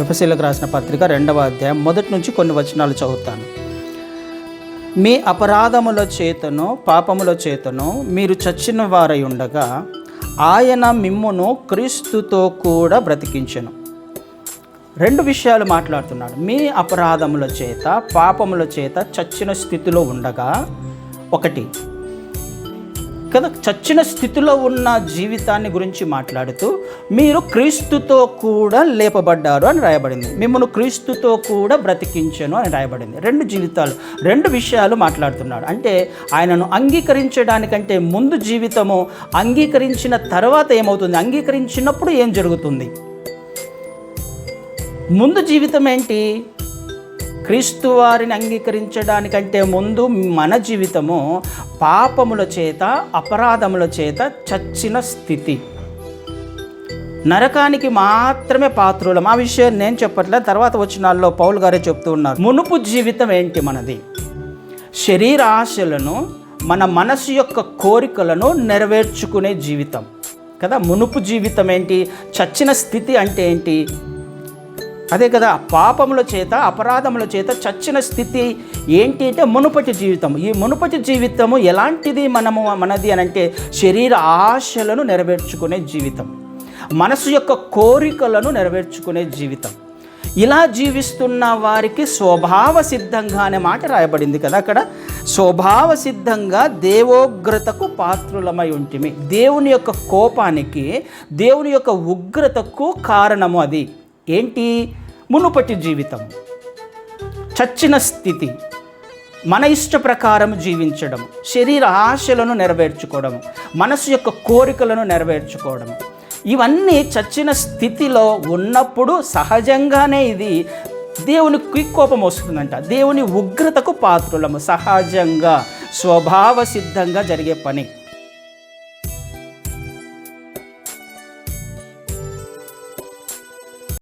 ఎఫెసీయులకు రాసిన పత్రిక 2వ అధ్యాయం మొదటి నుంచి కొన్ని వచనాలు చదువుతాను. మీ అపరాధముల చేతను పాపముల చేతను మీరు చచ్చిన వారై ఉండగా ఆయన మిమ్మును క్రీస్తుతో కూడా బ్రతికించెను. 2 విషయాలు మాట్లాడుతున్నాడు. మీ అపరాధముల చేత పాపముల చేత చచ్చిన స్థితిలో ఉండగా, ఒకటి కదా, చచ్చిన స్థితిలో ఉన్న జీవితాన్ని గురించి మాట్లాడుతూ మీరు క్రీస్తుతో కూడా లేపబడ్డారు అని రాయబడింది. మిమ్మల్ని క్రీస్తుతో కూడా బ్రతికించెను అని రాయబడింది. 2 జీవితాలు, 2 విషయాలు మాట్లాడుతున్నాడు. అంటే ఆయనను అంగీకరించడానికంటే ముందు జీవితము, అంగీకరించిన తర్వాత ఏమవుతుంది, అంగీకరించినప్పుడు ఏం జరుగుతుంది. ముందు జీవితం ఏంటి? క్రీస్తు వారిని అంగీకరించడానికంటే ముందు మన జీవితము పాపముల చేత అపరాధముల చేత చచ్చిన స్థితి, నరకానికి మాత్రమే పాత్రులం. ఆ విషయం నేను చెప్పట్లేదు, తర్వాత వచనాల్లో పౌలు గారే చెప్తూ ఉన్నారు. మునుపు జీవితం ఏంటి మనది? శరీర ఆశలను, మన మనసు యొక్క కోరికలను నెరవేర్చుకునే జీవితం కదా. మునుపు జీవితం ఏంటి? చచ్చిన స్థితి అంటే ఏంటి? అదే కదా, పాపముల చేత అపరాధముల చేత చచ్చిన స్థితి ఏంటి అంటే మునుపటి జీవితం. ఈ మునుపటి జీవితము ఎలాంటిది మనది అని అంటే శరీర ఆశలను నెరవేర్చుకునే జీవితం, మనసు యొక్క కోరికలను నెరవేర్చుకునే జీవితం. ఇలా జీవిస్తున్న వారికి స్వభావ సిద్ధంగా అనే మాట రాయబడింది కదా అక్కడ. స్వభావ సిద్ధంగా దేవోగ్రతకు పాత్రులమై ఉంటిమి. దేవుని యొక్క కోపానికి, దేవుని యొక్క ఉగ్రతకు కారణము అది ఏంటి? మునుపటి జీవితం, చచ్చిన స్థితి, మన ఇష్ట ప్రకారం జీవించడం, శరీర ఆశలను నెరవేర్చుకోవడం, మనసు యొక్క కోరికలను నెరవేర్చుకోవడం, ఇవన్నీ చచ్చిన స్థితిలో ఉన్నప్పుడు సహజంగానే ఇది దేవునికి కోపం వస్తుందంట. దేవుని ఉగ్రతకు పాత్రులము, సహజంగా స్వభావ సిద్ధంగా జరిగే పని.